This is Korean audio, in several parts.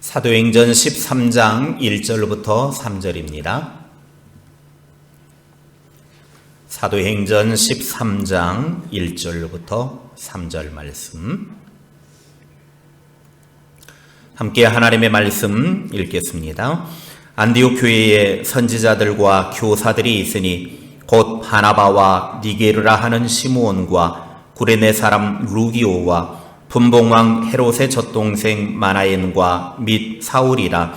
사도행전 13장 1절부터 3절입니다. 사도행전 13장 1절부터 3절 말씀. 함께 하나님의 말씀 읽겠습니다. 안디옥 교회에 선지자들과 교사들이 있으니 곧 바나바와 니게르라 하는 시므온과 구레네 사람 루기오와 분봉왕 헤롯의 젖동생 마나엔과 및 사울이라.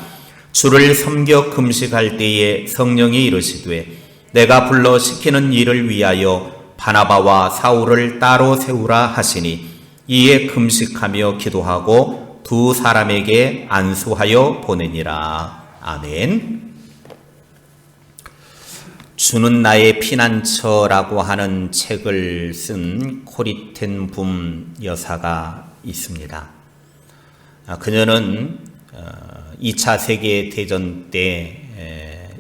주를 섬겨 금식할 때에 성령이 이르시되 내가 불러 시키는 일을 위하여 바나바와 사울을 따로 세우라 하시니 이에 금식하며 기도하고 두 사람에게 안수하여 보내니라. 아멘. 주는 나의 피난처라고 하는 책을 쓴 코리 텐 붐 여사가 있습니다. 그녀는 2차 세계대전 때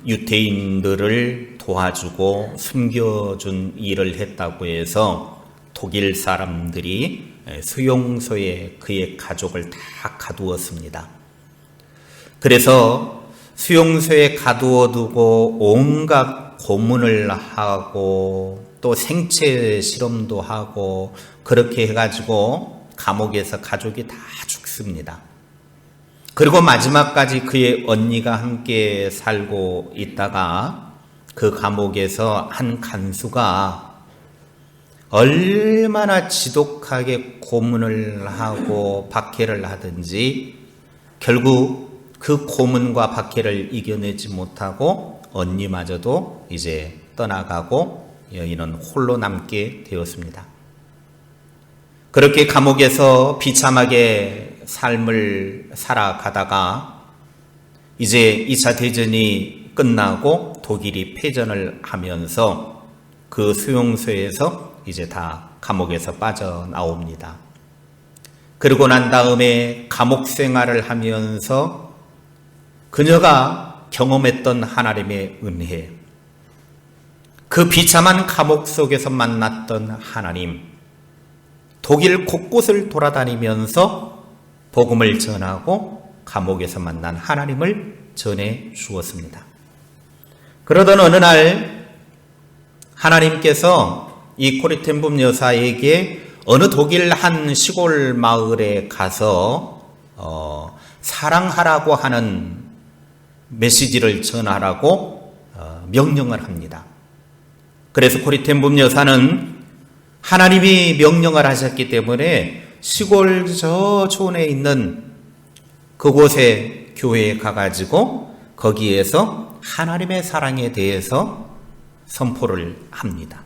유태인들을 도와주고 숨겨준 일을 했다고 해서 독일 사람들이 수용소에 그의 가족을 다 가두었습니다. 그래서 수용소에 가두어두고 온갖 고문을 하고 또 생체 실험도 하고 그렇게 해가지고 감옥에서 가족이 다 죽습니다. 그리고 마지막까지 그의 언니가 함께 살고 있다가 그 감옥에서 한 간수가 얼마나 지독하게 고문을 하고 박해를 하든지 결국 그 고문과 박해를 이겨내지 못하고 언니마저도 이제 떠나가고 여인은 홀로 남게 되었습니다. 그렇게 감옥에서 비참하게 삶을 살아가다가 이제 2차 대전이 끝나고 독일이 패전을 하면서 그 수용소에서 이제 다 감옥에서 빠져나옵니다. 그러고 난 다음에 감옥 생활을 하면서 그녀가 경험했던 하나님의 은혜, 그 비참한 감옥 속에서 만났던 하나님, 독일 곳곳을 돌아다니면서 복음을 전하고 감옥에서 만난 하나님을 전해 주었습니다. 그러던 어느 날 하나님께서 이 코리 텐 붐 여사에게 어느 독일 한 시골 마을에 가서 사랑하라고 하는 메시지를 전하라고 명령을 합니다. 그래서 코리 텐 붐 여사는 하나님이 명령을 하셨기 때문에 시골 저 촌에 있는 그곳에 교회에 가가지고 거기에서 하나님의 사랑에 대해서 선포를 합니다.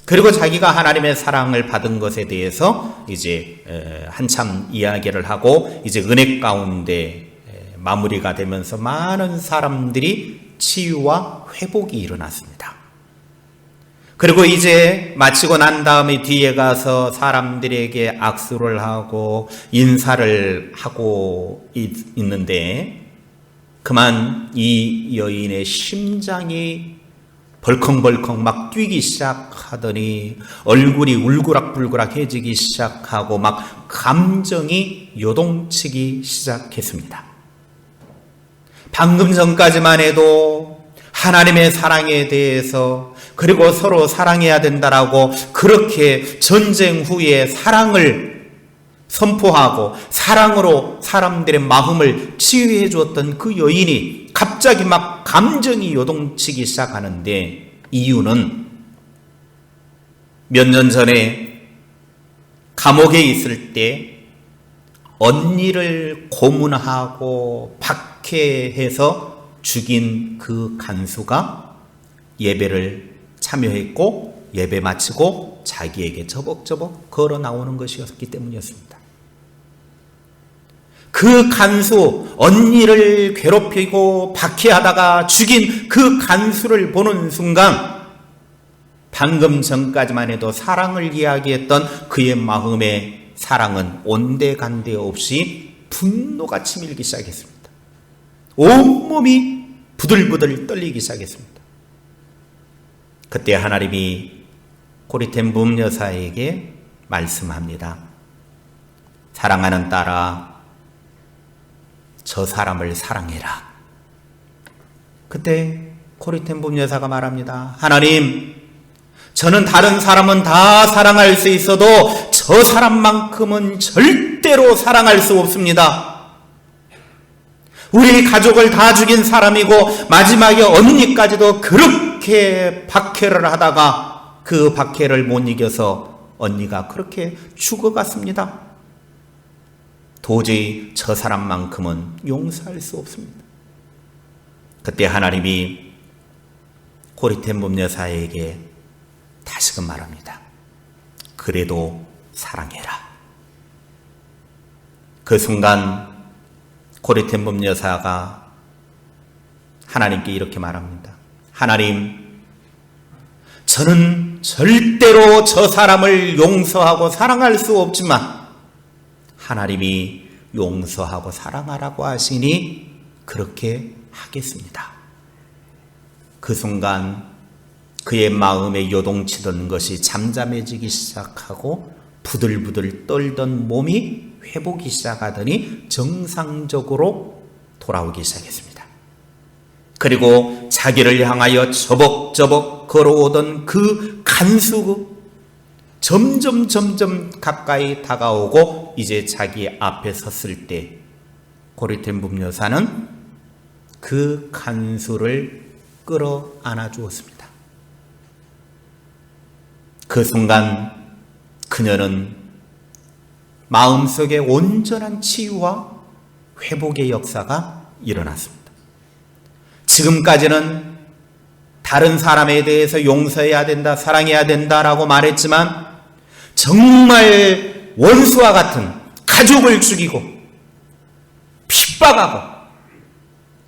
그리고 자기가 하나님의 사랑을 받은 것에 대해서 이제 한참 이야기를 하고 이제 은혜 가운데 마무리가 되면서 많은 사람들이 치유와 회복이 일어났습니다. 그리고 이제 마치고 난 다음에 뒤에 가서 사람들에게 악수를 하고 인사를 하고 있는데 그만 이 여인의 심장이 벌컹벌컹 막 뛰기 시작하더니 얼굴이 울그락불그락해지기 시작하고 막 감정이 요동치기 시작했습니다. 방금 전까지만 해도 하나님의 사랑에 대해서 그리고 서로 사랑해야 된다라고 그렇게 전쟁 후에 사랑을 선포하고 사랑으로 사람들의 마음을 치유해 주었던 그 여인이 갑자기 막 감정이 요동치기 시작하는데 이유는 몇 년 전에 감옥에 있을 때 언니를 고문하고 박해해서 죽인 그 간수가 예배를 참여했고 예배 마치고 자기에게 저벅저벅 걸어 나오는 것이었기 때문이었습니다. 그 간수, 언니를 괴롭히고 박해하다가 죽인 그 간수를 보는 순간 방금 전까지만 해도 사랑을 이야기했던 그의 마음에 사랑은 온데간데 없이 분노가 치밀기 시작했습니다. 온몸이 부들부들 떨리기 시작했습니다. 그때 하나님이 코리 텐 붐 여사에게 말씀합니다. 사랑하는 딸아, 저 사람을 사랑해라. 그때 코리텐붐 여사가 말합니다. 하나님, 저는 다른 사람은 다 사랑할 수 있어도 저 사람만큼은 절대로 사랑할 수 없습니다. 우리 가족을 다 죽인 사람이고 마지막에 언니까지도 그렇게 박해를 하다가 그 박해를 못 이겨서 언니가 그렇게 죽어갔습니다. 도저히 저 사람만큼은 용서할 수 없습니다. 그때 하나님이 코리텐붐 여사에게 다시금 말합니다. 그래도 사랑해라. 그 순간 코리텐붐 여사가 하나님께 이렇게 말합니다. 하나님, 저는 절대로 저 사람을 용서하고 사랑할 수 없지만 하나님이 용서하고 사랑하라고 하시니 그렇게 하겠습니다. 그 순간 그의 마음에 요동치던 것이 잠잠해지기 시작하고 부들부들 떨던 몸이 회복이 시작하더니 정상적으로 돌아오기 시작했습니다. 그리고 자기를 향하여 저벅저벅 걸어오던 그 간수 점점 가까이 다가오고 이제 자기 앞에 섰을 때 코리텐붐 여사는 그 간수를 끌어 안아 주었습니다. 그 순간 그녀는 마음속에 온전한 치유와 회복의 역사가 일어났습니다. 지금까지는 다른 사람에 대해서 용서해야 된다, 사랑해야 된다라고 말했지만 정말 원수와 같은 가족을 죽이고 핍박하고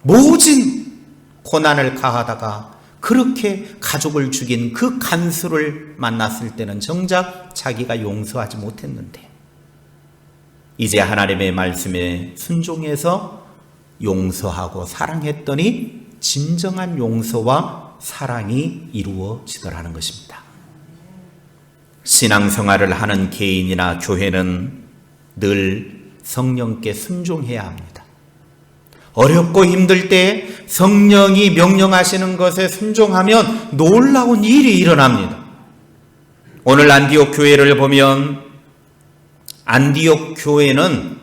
모진 고난을 가하다가 그렇게 가족을 죽인 그 간수를 만났을 때는 정작 자기가 용서하지 못했는데 이제 하나님의 말씀에 순종해서 용서하고 사랑했더니 진정한 용서와 사랑이 이루어지더라는 것입니다. 신앙생활을 하는 개인이나 교회는 늘 성령께 순종해야 합니다. 어렵고 힘들 때 성령이 명령하시는 것에 순종하면 놀라운 일이 일어납니다. 오늘 안디옥 교회를 보면 안디옥 교회는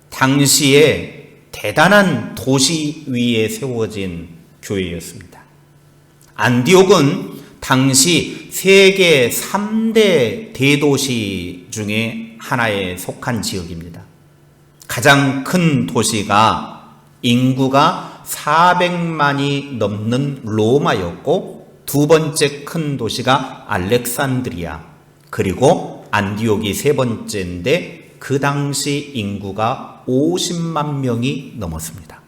당시에 대단한 도시 위에 세워진 교회였습니다. 안디옥은 당시 세계 3대 대도시 중에 하나에 속한 지역입니다. 가장 큰 도시가 인구가 400만이 넘는 로마였고 두 번째 큰 도시가 알렉산드리아, 그리고 안디옥이 세 번째인데 그 당시 인구가 50만 명이 넘었습니다.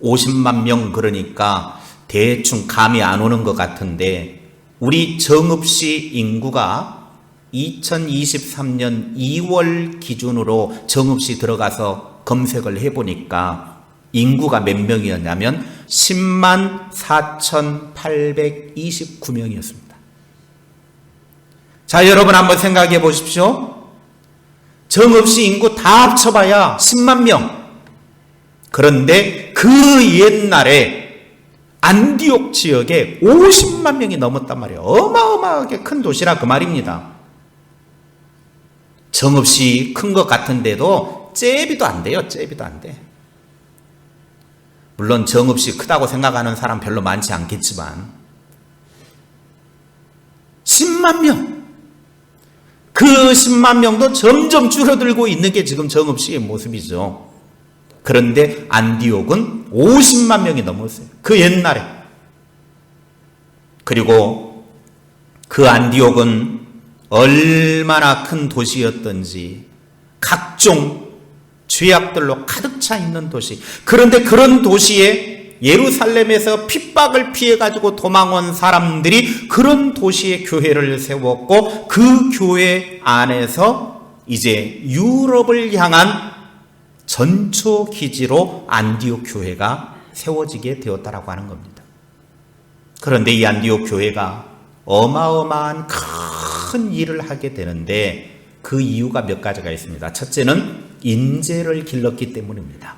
50만 명 그러니까 대충 감이 안 오는 것 같은데 우리 정읍시 인구가 2023년 2월 기준으로 정읍시 들어가서 검색을 해보니까 인구가 몇 명이었냐면 10만 4,829명이었습니다. 자, 여러분 한번 생각해 보십시오. 정읍시 인구 다 합쳐봐야 10만 명. 그런데 그 옛날에 안디옥 지역에 50만 명이 넘었단 말이에요. 어마어마하게 큰 도시라 그 말입니다. 정읍시 큰 것 같은데도 째비도 안 돼요. 째비도 안 돼. 물론 정읍시 크다고 생각하는 사람 별로 많지 않겠지만 10만 명. 그 10만 명도 점점 줄어들고 있는 게 지금 정읍시의 모습이죠. 그런데 안디옥은 50만 명이 넘었어요. 그 옛날에. 그리고 그 안디옥은 얼마나 큰 도시였던지 각종 죄악들로 가득 차 있는 도시. 그런데 그런 도시에 예루살렘에서 핍박을 피해가지고 도망온 사람들이 그런 도시에 교회를 세웠고 그 교회 안에서 이제 유럽을 향한 전초 기지로 안디옥 교회가 세워지게 되었다라고 하는 겁니다. 그런데 이 안디옥 교회가 어마어마한 큰 일을 하게 되는데 그 이유가 몇 가지가 있습니다. 첫째는 인재를 길렀기 때문입니다.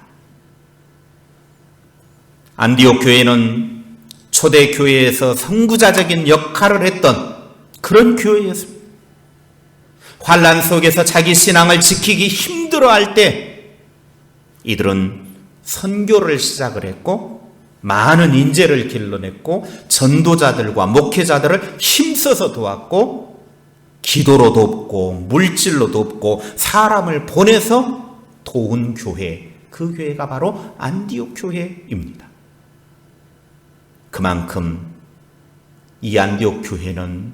안디옥 교회는 초대 교회에서 선구자적인 역할을 했던 그런 교회였습니다. 환난 속에서 자기 신앙을 지키기 힘들어할 때 이들은 선교를 시작을 했고 많은 인재를 길러냈고 전도자들과 목회자들을 힘써서 도왔고 기도로 돕고 물질로 돕고 사람을 보내서 도운 교회, 그 교회가 바로 안디옥 교회입니다. 그만큼 이 안디옥 교회는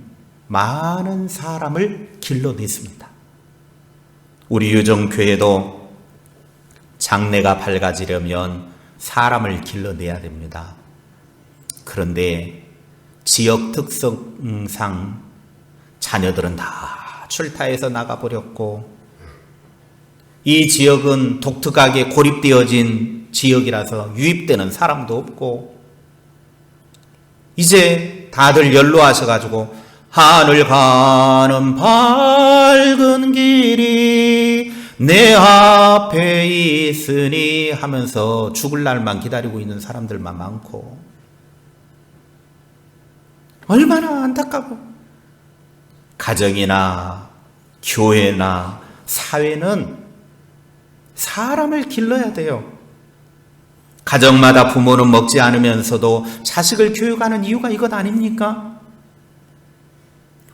많은 사람을 길러냈습니다. 우리 유정교회도 장래가 밝아지려면 사람을 길러내야 됩니다. 그런데 지역 특성상 자녀들은 다 출타해서 나가버렸고 이 지역은 독특하게 고립되어진 지역이라서 유입되는 사람도 없고 이제 다들 연로하셔가지고 하늘 가는 밝은 길이 내 앞에 있으니 하면서 죽을 날만 기다리고 있는 사람들만 많고 얼마나 안타까워. 가정이나 교회나 사회는 사람을 길러야 돼요. 가정마다 부모는 먹지 않으면서도 자식을 교육하는 이유가 이것 아닙니까?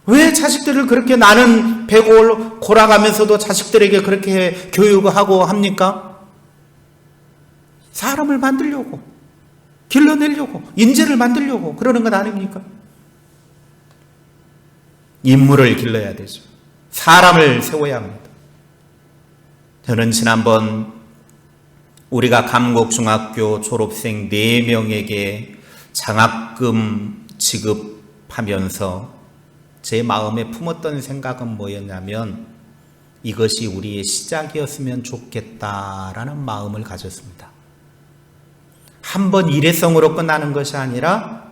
왜 자식들을 그렇게 나는 배고 골아가면서도 자식들에게 그렇게 교육하고 합니까? 사람을 만들려고, 길러내려고, 인재를 만들려고 그러는 것 아닙니까? 인물을 길러야 되죠. 사람을 세워야 합니다. 저는 지난번 우리가 감곡중학교 졸업생 4명에게 장학금 지급하면서 제 마음에 품었던 생각은 뭐였냐면 이것이 우리의 시작이었으면 좋겠다라는 마음을 가졌습니다. 한번 일회성으로 끝나는 것이 아니라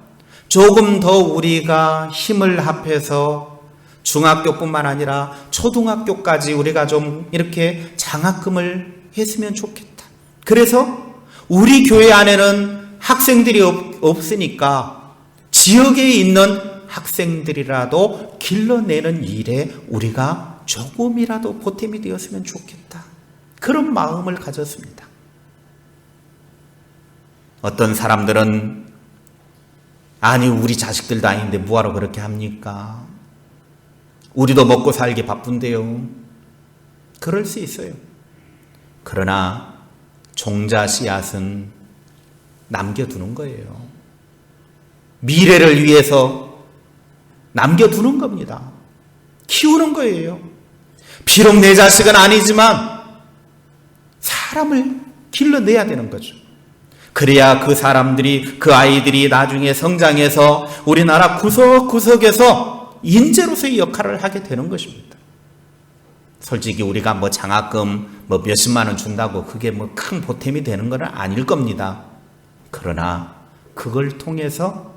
조금 더 우리가 힘을 합해서 중학교뿐만 아니라 초등학교까지 우리가 좀 이렇게 장학금을 했으면 좋겠다. 그래서 우리 교회 안에는 학생들이 없으니까 지역에 있는 학생들이라도 길러내는 일에 우리가 조금이라도 보탬이 되었으면 좋겠다. 그런 마음을 가졌습니다. 어떤 사람들은 아니 우리 자식들도 아닌데 뭐하러 그렇게 합니까? 우리도 먹고 살기 바쁜데요. 그럴 수 있어요. 그러나 종자 씨앗은 남겨두는 거예요. 미래를 위해서 남겨두는 겁니다. 키우는 거예요. 비록 내 자식은 아니지만 사람을 길러내야 되는 거죠. 그래야 그 사람들이, 그 아이들이 나중에 성장해서 우리나라 구석구석에서 인재로서의 역할을 하게 되는 것입니다. 솔직히 우리가 뭐 장학금 뭐 몇십만 원 준다고 그게 뭐 큰 보탬이 되는 건 아닐 겁니다. 그러나 그걸 통해서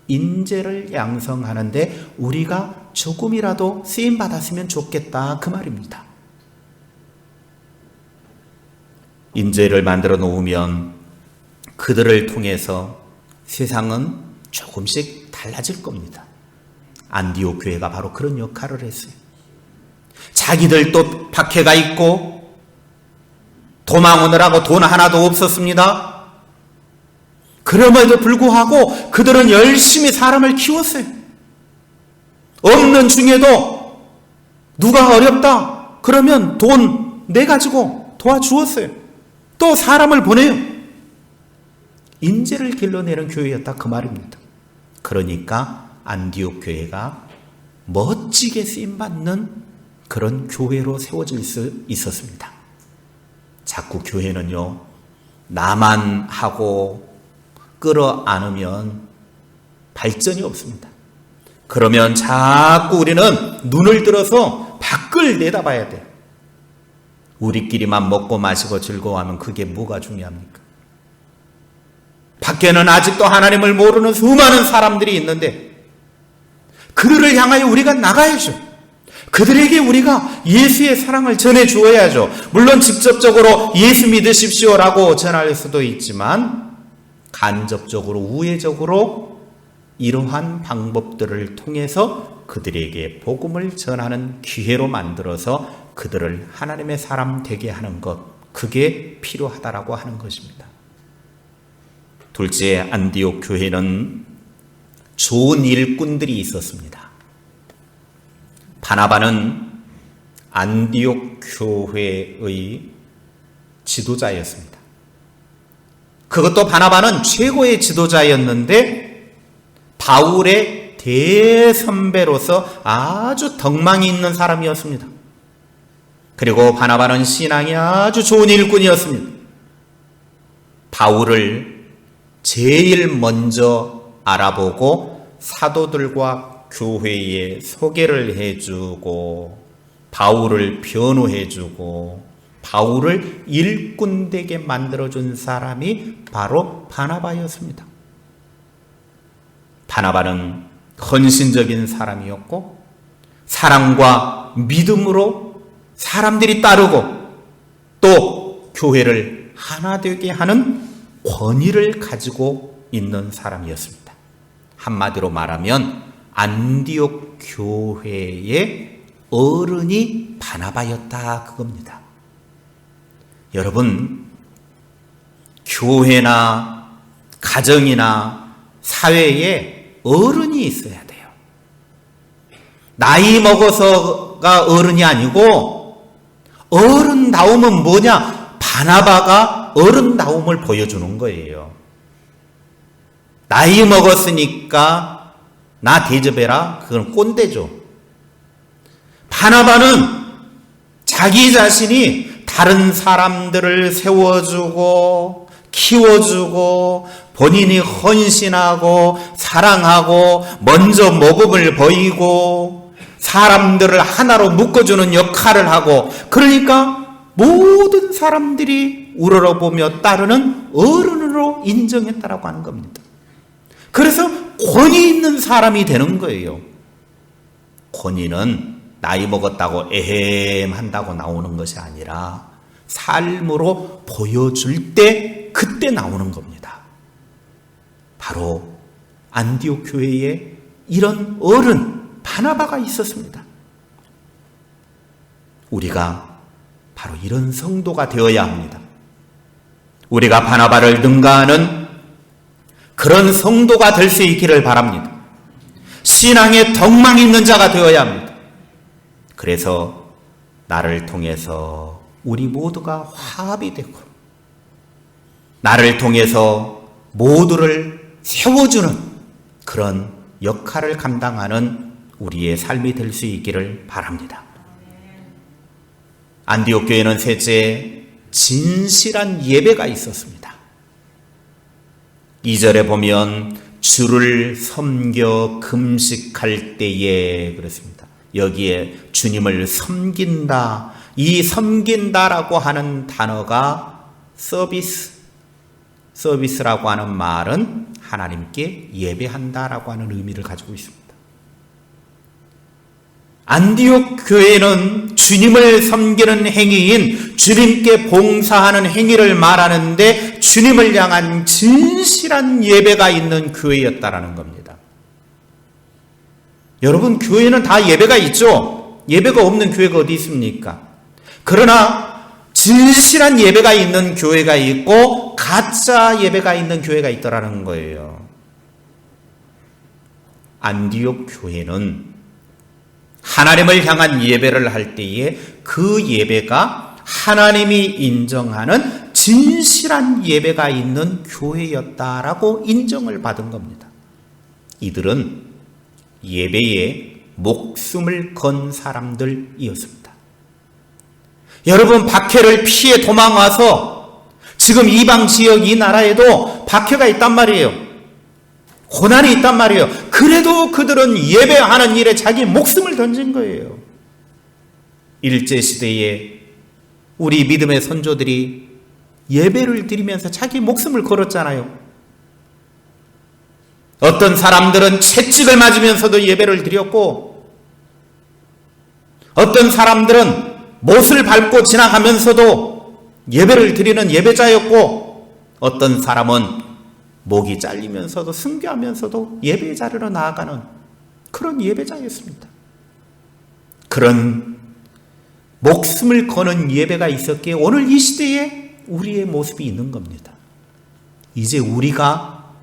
인재를 양성하는데 우리가 조금이라도 쓰임받았으면 좋겠다 그 말입니다. 인재를 만들어 놓으면 그들을 통해서 세상은 조금씩 달라질 겁니다. 안디옥 교회가 바로 그런 역할을 했어요. 자기들도 박해가 있고 도망 오느라고 돈 하나도 없었습니다. 그럼에도 불구하고 그들은 열심히 사람을 키웠어요. 없는 중에도 누가 어렵다 그러면 돈 내가지고 도와주었어요. 또 사람을 보내요. 인재를 길러내는 교회였다 그 말입니다. 그러니까 안디옥 교회가 멋지게 쓰임받는 그런 교회로 세워질 수 있었습니다. 자꾸 교회는요 나만 하고 끌어안으면 발전이 없습니다. 그러면 자꾸 우리는 눈을 들어서 밖을 내다봐야 돼요. 우리끼리만 먹고 마시고 즐거워하면 그게 뭐가 중요합니까? 밖에는 아직도 하나님을 모르는 수많은 사람들이 있는데 그들을 향하여 우리가 나가야죠. 그들에게 우리가 예수의 사랑을 전해 주어야죠. 물론 직접적으로 예수 믿으십시오라고 전할 수도 있지만 간접적으로 우회적으로 이러한 방법들을 통해서 그들에게 복음을 전하는 기회로 만들어서 그들을 하나님의 사람 되게 하는 것, 그게 필요하다라고 하는 것입니다. 둘째, 안디옥 교회는 좋은 일꾼들이 있었습니다. 바나바는 안디옥 교회의 지도자였습니다. 그것도 바나바는 최고의 지도자였는데 바울의 대선배로서 아주 덕망이 있는 사람이었습니다. 그리고 바나바는 신앙이 아주 좋은 일꾼이었습니다. 바울을 제일 먼저 알아보고 사도들과 교회에 소개를 해주고 바울을 변호해주고 바울을 일꾼되게 만들어준 사람이 바로 바나바였습니다. 바나바는 헌신적인 사람이었고 사랑과 믿음으로 사람들이 따르고 또 교회를 하나 되게 하는 권위를 가지고 있는 사람이었습니다. 한마디로 말하면 안디옥 교회의 어른이 바나바였다 그겁니다. 여러분, 교회나 가정이나 사회에 어른이 있어야 돼요. 나이 먹어서가 어른이 아니고 어른다움은 뭐냐? 바나바가 어른다움을 보여주는 거예요. 나이 먹었으니까 나 대접해라. 그건 꼰대죠. 바나바는 자기 자신이 다른 사람들을 세워주고 키워주고 본인이 헌신하고 사랑하고 먼저 모범을 보이고 사람들을 하나로 묶어주는 역할을 하고 그러니까 모든 사람들이 우러러보며 따르는 어른으로 인정했다라고 하는 겁니다. 그래서 권위 있는 사람이 되는 거예요. 권위는 나이 먹었다고 에헴 한다고 나오는 것이 아니라 삶으로 보여줄 때 그때 나오는 겁니다. 바로 안디옥 교회에 이런 어른 바나바가 있었습니다. 우리가 바로 이런 성도가 되어야 합니다. 우리가 바나바를 능가하는 그런 성도가 될 수 있기를 바랍니다. 신앙에 덕망 있는 자가 되어야 합니다. 그래서 나를 통해서 우리 모두가 화합이 되고 나를 통해서 모두를 세워주는 그런 역할을 감당하는 우리의 삶이 될 수 있기를 바랍니다. 안디옥 교회는 셋째, 진실한 예배가 있었습니다. 2절에 보면 주를 섬겨 금식할 때에 그랬습니다. 여기에 주님을 섬긴다. 이 섬긴다라고 하는 단어가 서비스라고 하는 말은 하나님께 예배한다라고 하는 의미를 가지고 있습니다. 안디옥 교회는 주님을 섬기는 행위인 주님께 봉사하는 행위를 말하는데 주님을 향한 진실한 예배가 있는 교회였다라는 겁니다. 여러분, 교회는 다 예배가 있죠? 예배가 없는 교회가 어디 있습니까? 그러나 진실한 예배가 있는 교회가 있고 가짜 예배가 있는 교회가 있더라는 거예요. 안디옥 교회는 하나님을 향한 예배를 할 때에 그 예배가 하나님이 인정하는 진실한 예배가 있는 교회였다라고 인정을 받은 겁니다. 이들은 예배에 목숨을 건 사람들이었습니다. 여러분, 박해를 피해 도망와서 지금 이방 지역 이 나라에도 박해가 있단 말이에요. 고난이 있단 말이에요. 그래도 그들은 예배하는 일에 자기 목숨을 던진 거예요. 일제시대에 우리 믿음의 선조들이 예배를 드리면서 자기 목숨을 걸었잖아요. 어떤 사람들은 채찍을 맞으면서도 예배를 드렸고 어떤 사람들은 못을 밟고 지나가면서도 예배를 드리는 예배자였고 어떤 사람은 목이 잘리면서도 순교하면서도 예배 자리로 나아가는 그런 예배자였습니다. 그런 목숨을 거는 예배가 있었기에 오늘 이 시대에 우리의 모습이 있는 겁니다. 이제 우리가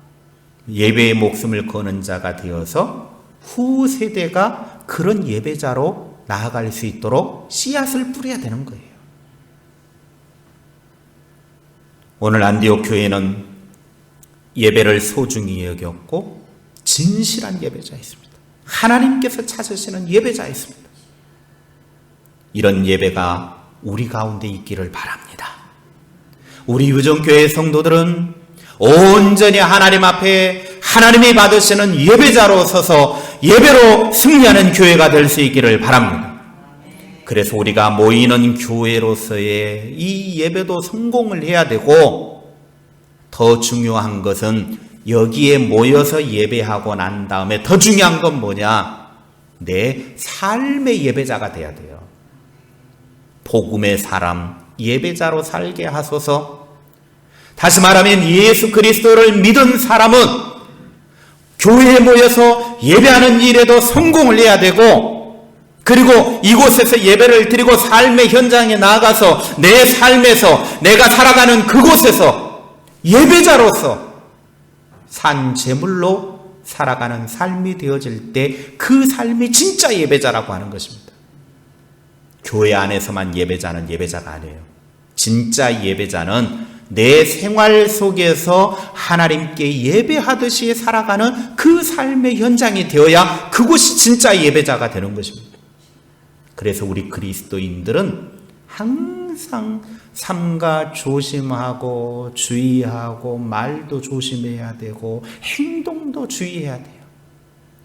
예배의 목숨을 거는 자가 되어서 후 세대가 그런 예배자로 나아갈 수 있도록 씨앗을 뿌려야 되는 거예요. 오늘 안디옥 교회는 예배를 소중히 여겼고 진실한 예배자였습니다. 하나님께서 찾으시는 예배자였습니다. 이런 예배가 우리 가운데 있기를 바랍니다. 우리 유정교회 성도들은 온전히 하나님 앞에 하나님이 받으시는 예배자로 서서 예배로 승리하는 교회가 될 수 있기를 바랍니다. 그래서 우리가 모이는 교회로서의 이 예배도 성공을 해야 되고, 더 중요한 것은 여기에 모여서 예배하고 난 다음에 더 중요한 건 뭐냐? 내 삶의 예배자가 돼야 돼요. 복음의 사람, 예배자로 살게 하소서. 다시 말하면 예수 그리스도를 믿은 사람은 교회에 모여서 예배하는 일에도 성공을 해야 되고, 그리고 이곳에서 예배를 드리고 삶의 현장에 나아가서 내 삶에서 내가 살아가는 그곳에서 예배자로서 산 제물로 살아가는 삶이 되어질 때 그 삶이 진짜 예배자라고 하는 것입니다. 교회 안에서만 예배자는 예배자가 아니에요. 진짜 예배자는 내 생활 속에서 하나님께 예배하듯이 살아가는 그 삶의 현장이 되어야 그곳이 진짜 예배자가 되는 것입니다. 그래서 우리 그리스도인들은 항상 삼가 조심하고 주의하고 말도 조심해야 되고 행동도 주의해야 돼요.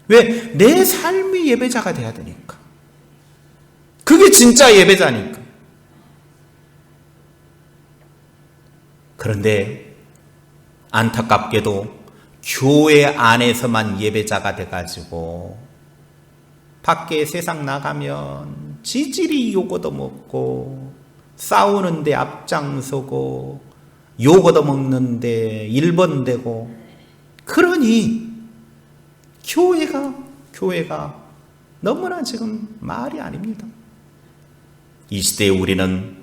왜? 내 삶이 예배자가 돼야 되니까. 그게 진짜 예배자니까. 그런데 안타깝게도 교회 안에서만 예배자가 돼가지고 밖에 세상 나가면 지질이 욕 얻어먹고 싸우는데 앞장서고 욕 얻어먹는데 1번 되고, 그러니 교회가 너무나 지금 말이 아닙니다. 이 시대에 우리는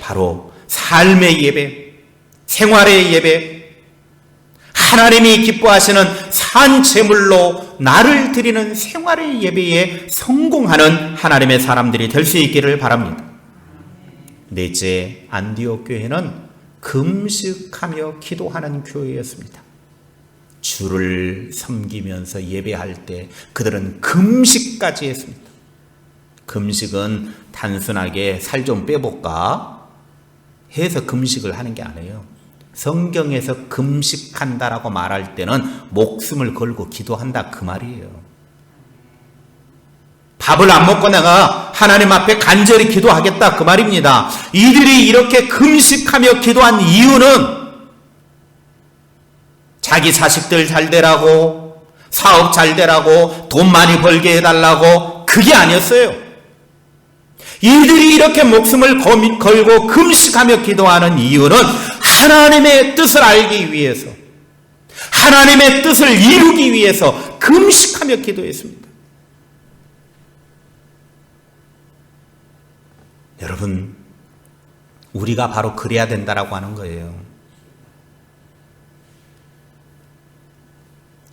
바로 삶의 예배, 생활의 예배, 하나님이 기뻐하시는 산 제물로 나를 드리는 생활의 예배에 성공하는 하나님의 사람들이 될 수 있기를 바랍니다. 넷째, 안디옥 교회는 금식하며 기도하는 교회였습니다. 주를 섬기면서 예배할 때 그들은 금식까지 했습니다. 금식은 단순하게 살 좀 빼볼까 해서 금식을 하는 게 아니에요. 성경에서 금식한다라고 말할 때는 목숨을 걸고 기도한다 그 말이에요. 밥을 안 먹고 내가 하나님 앞에 간절히 기도하겠다 그 말입니다. 이들이 이렇게 금식하며 기도한 이유는 자기 자식들 잘 되라고, 사업 잘 되라고, 돈 많이 벌게 해달라고, 그게 아니었어요. 이들이 이렇게 목숨을 걸고 금식하며 기도하는 이유는 하나님의 뜻을 알기 위해서, 하나님의 뜻을 이루기 위해서 금식하며 기도했습니다. 여러분, 우리가 바로 그래야 된다라고 하는 거예요.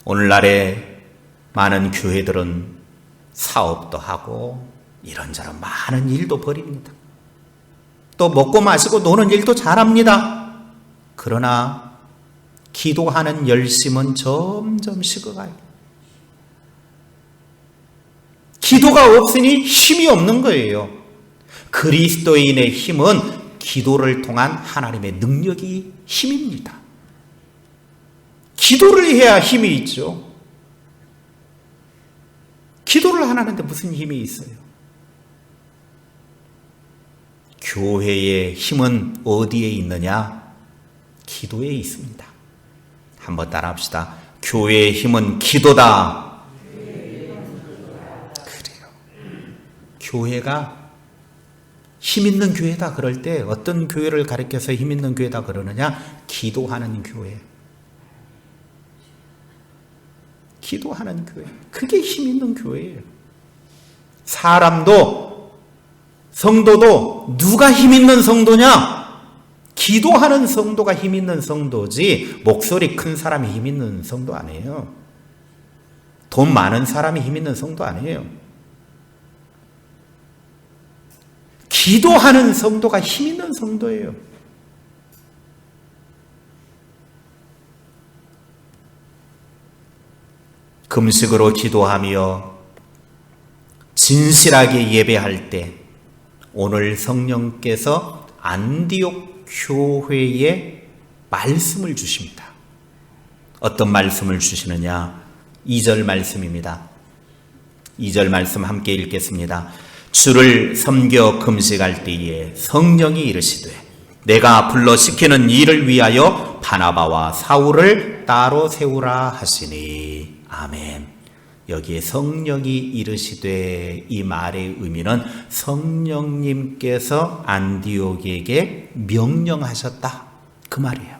오늘날의 많은 교회들은 사업도 하고 이런저런 많은 일도 벌입니다. 또 먹고 마시고 노는 일도 잘합니다. 그러나 기도하는 열심은 점점 식어가요. 기도가 없으니 힘이 없는 거예요. 그리스도인의 힘은 기도를 통한 하나님의 능력이 힘입니다. 기도를 해야 힘이 있죠. 기도를 안 하는데 무슨 힘이 있어요? 교회의 힘은 어디에 있느냐? 기도에 있습니다. 한번 따라합시다. 교회의 힘은 기도다. 그래요. 교회가 힘 있는 교회다 그럴 때 어떤 교회를 가리켜서 힘 있는 교회다 그러느냐? 기도하는 교회. 기도하는 교회. 그게 힘 있는 교회예요. 사람도 성도도 누가 힘 있는 성도냐? 기도하는 성도가 힘 있는 성도지 목소리 큰 사람이 힘 있는 성도 아니에요. 돈 많은 사람이 힘 있는 성도 아니에요. 기도하는 성도가 힘 있는 성도예요. 금식으로 기도하며 진실하게 예배할 때 오늘 성령께서 안디옥 교회에 말씀을 주십니다. 어떤 말씀을 주시느냐? 2절 말씀입니다. 2절 말씀 함께 읽겠습니다. 주를 섬겨 금식할 때에 성령이 이르시되 내가 불러 시키는 일을 위하여 바나바와 사울을 따로 세우라 하시니. 아멘. 여기에 성령이 이르시되 이 말의 의미는 성령님께서 안디옥에게 명령하셨다, 그 말이에요.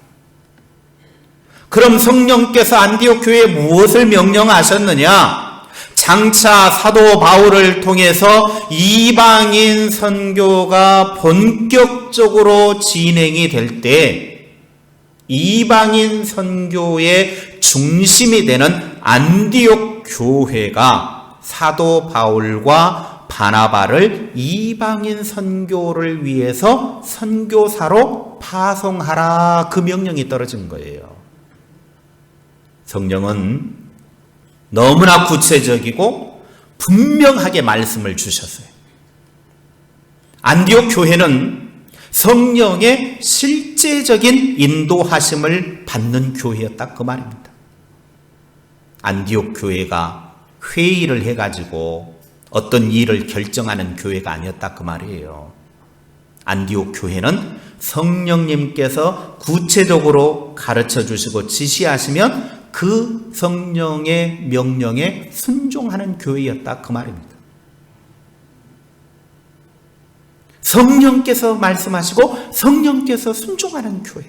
그럼 성령께서 안디옥 교회에 무엇을 명령하셨느냐? 장차 사도 바울을 통해서 이방인 선교가 본격적으로 진행이 될 때 이방인 선교의 중심이 되는 안디옥 교회가 사도 바울과 바나바를 이방인 선교를 위해서 선교사로 파송하라, 그 명령이 떨어진 거예요. 성령은 너무나 구체적이고 분명하게 말씀을 주셨어요. 안디옥 교회는 성령의 실제적인 인도하심을 받는 교회였다, 그 말입니다. 안디옥 교회가 회의를 해가지고 어떤 일을 결정하는 교회가 아니었다, 그 말이에요. 안디옥 교회는 성령님께서 구체적으로 가르쳐 주시고 지시하시면 그 성령의 명령에 순종하는 교회였다, 그 말입니다. 성령께서 말씀하시고 성령께서 순종하는 교회.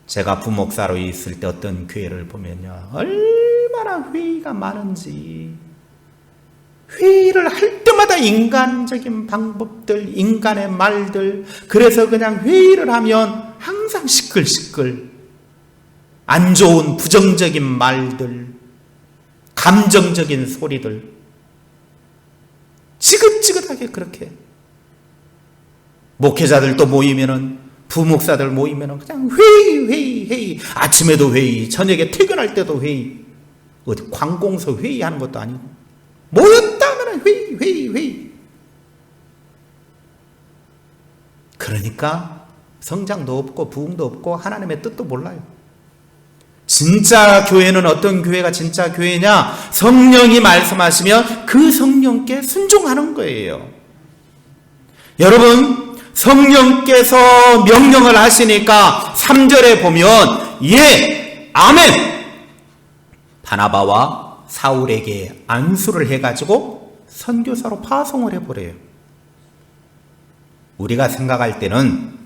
제가 부목사로 있을 때 어떤 교회를 보면요, 얼마나 회의가 많은지, 회의를 할 때마다 인간적인 방법들, 인간의 말들, 그래서 그냥 회의를 하면 항상 시끌시끌, 안 좋은 부정적인 말들, 감정적인 소리들, 지긋지긋하게 그렇게. 목회자들도 모이면은, 부목사들 모이면은 그냥 회의. 아침에도 회의, 저녁에 퇴근할 때도 회의. 어디 관공서 회의하는 것도 아니고. 모였다 하면 회의. 그러니까 성장도 없고 부흥도 없고 하나님의 뜻도 몰라요. 진짜 교회는 어떤 교회가 진짜 교회냐? 성령이 말씀하시면 그 성령께 순종하는 거예요. 여러분, 성령께서 명령을 하시니까 3절에 보면 예, 아멘! 바나바와 사울에게 안수를 해가지고 선교사로 파송을 해버려요. 우리가 생각할 때는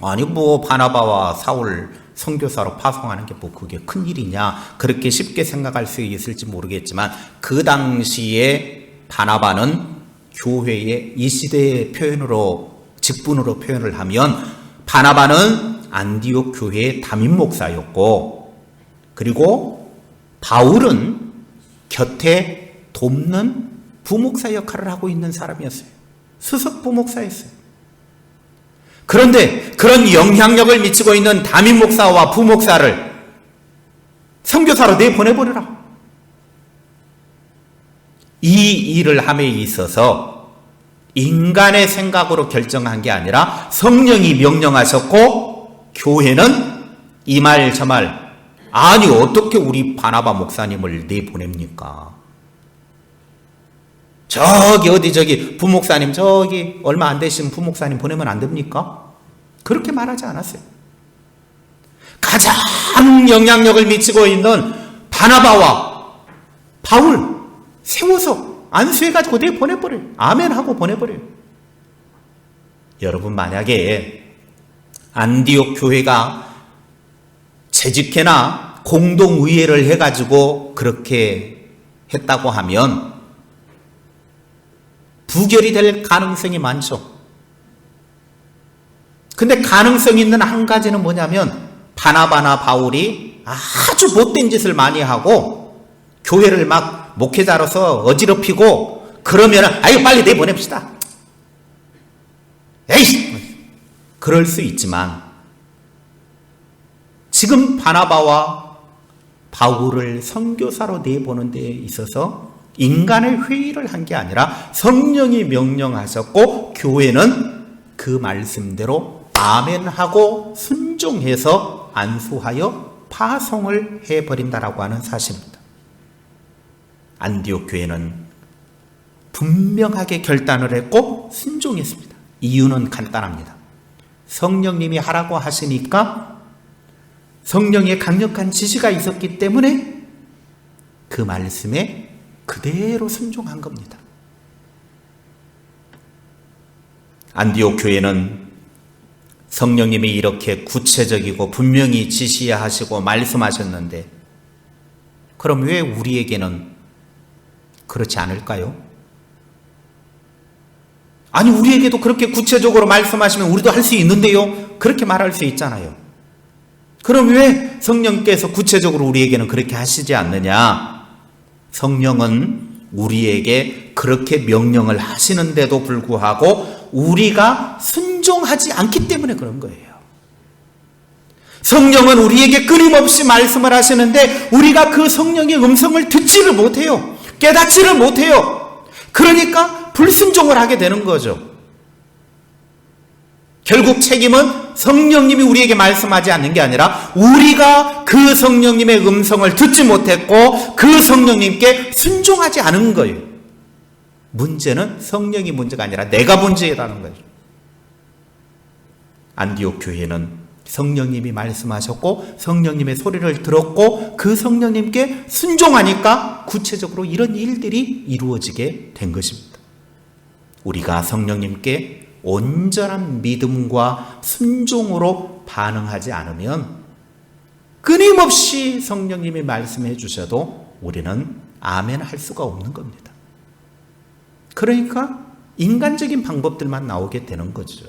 아니 뭐 바나바와 사울 선교사로 파송하는 게 뭐 그게 큰일이냐, 그렇게 쉽게 생각할 수 있을지 모르겠지만 그 당시에 바나바는 교회의 이 시대의 표현으로, 직분으로 표현을 하면 바나바는 안디옥 교회의 담임 목사였고, 그리고 바울은 곁에 돕는 부목사 역할을 하고 있는 사람이었어요. 수석 부목사였어요. 그런데 그런 영향력을 미치고 있는 담임 목사와 부목사를 선교사로 내보내버리라. 이 일을 함에 있어서 인간의 생각으로 결정한 게 아니라 성령이 명령하셨고, 교회는 이 말 저 말, 아니 어떻게 우리 바나바 목사님을 내보냅니까? 저기 부목사님, 저기 얼마 안 되신 부목사님 보내면 안 됩니까? 그렇게 말하지 않았어요. 가장 영향력을 미치고 있는 바나바와 바울 세워서 안수해가지고 내보내버려요. 아멘 하고 보내버려요. 여러분, 만약에 안디옥 교회가 재직회나 공동의회를 해가지고 그렇게 했다고 하면 부결이 될 가능성이 많죠. 근데 가능성이 있는 한 가지는 뭐냐면 바나바나 바울이 아주 못된 짓을 많이 하고 교회를 막 목회자로서 어지럽히고 그러면 아유 빨리 내보냅시다. 에이 그럴 수 있지만 지금 바나바와 바울을 선교사로 내보는 데 있어서 인간의 회의를 한 게 아니라 성령이 명령하셨고 교회는 그 말씀대로 아멘하고 순종해서 안수하여 파송을 해버린다라고 하는 사실입니다. 안디옥 교회는 분명하게 결단을 했고 순종했습니다. 이유는 간단합니다. 성령님이 하라고 하시니까 성령의 강력한 지시가 있었기 때문에 그 말씀에 그대로 순종한 겁니다. 안디옥 교회는 성령님이 이렇게 구체적이고 분명히 지시하시고 말씀하셨는데 그럼 왜 우리에게는 그렇지 않을까요? 아니 우리에게도 그렇게 구체적으로 말씀하시면 우리도 할 수 있는데요. 그렇게 말할 수 있잖아요. 그럼 왜 성령께서 구체적으로 우리에게는 그렇게 하시지 않느냐? 성령은 우리에게 그렇게 명령을 하시는데도 불구하고 우리가 순종하지 않기 때문에 그런 거예요. 성령은 우리에게 끊임없이 말씀을 하시는데 우리가 그 성령의 음성을 듣지를 못해요. 깨닫지를 못해요. 그러니까 불순종을 하게 되는 거죠. 결국 책임은 성령님이 우리에게 말씀하지 않는 게 아니라 우리가 그 성령님의 음성을 듣지 못했고 그 성령님께 순종하지 않은 거예요. 문제는 성령이 문제가 아니라 내가 문제라는 거죠. 안디옥 교회는 성령님이 말씀하셨고 성령님의 소리를 들었고 그 성령님께 순종하니까 구체적으로 이런 일들이 이루어지게 된 것입니다. 우리가 성령님께 온전한 믿음과 순종으로 반응하지 않으면 끊임없이 성령님이 말씀해 주셔도 우리는 아멘 할 수가 없는 겁니다. 그러니까 인간적인 방법들만 나오게 되는 거죠.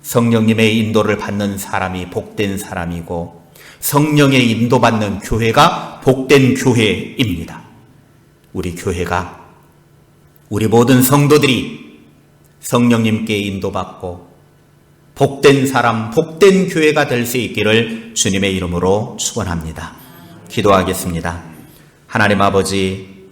성령님의 인도를 받는 사람이 복된 사람이고 성령의 인도받는 교회가 복된 교회입니다. 우리 교회가 우리 모든 성도들이 성령님께 인도받고 복된 사람, 복된 교회가 될 수 있기를 주님의 이름으로 축원합니다. 기도하겠습니다. 하나님 아버지,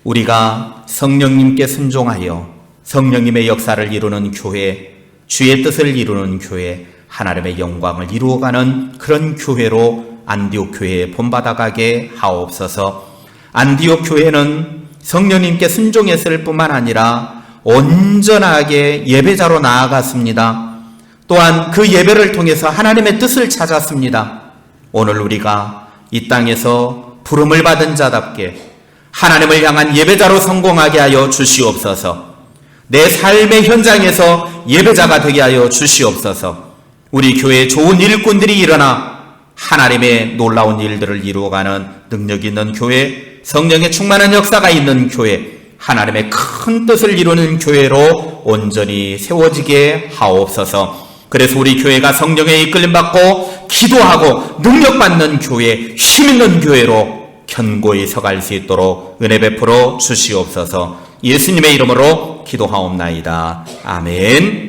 우리가 성령님께 순종하여 성령님의 역사를 이루는 교회, 주의 뜻을 이루는 교회, 하나님의 영광을 이루어가는 그런 교회로 안디옥 교회에 본받아가게 하옵소서. 안디옥 교회는 성령님께 순종했을 뿐만 아니라 온전하게 예배자로 나아갔습니다. 또한 그 예배를 통해서 하나님의 뜻을 찾았습니다. 오늘 우리가 이 땅에서 부름을 받은 자답게 하나님을 향한 예배자로 성공하게 하여 주시옵소서. 내 삶의 현장에서 예배자가 되게 하여 주시옵소서. 우리 교회에 좋은 일꾼들이 일어나 하나님의 놀라운 일들을 이루어가는 능력 있는 교회, 성령의 충만한 역사가 있는 교회, 하나님의 큰 뜻을 이루는 교회로 온전히 세워지게 하옵소서. 그래서 우리 교회가 성령에 이끌림받고 기도하고 능력받는 교회, 힘있는 교회로 견고히 서갈 수 있도록 은혜 베풀어 주시옵소서. 예수님의 이름으로 기도하옵나이다. 아멘.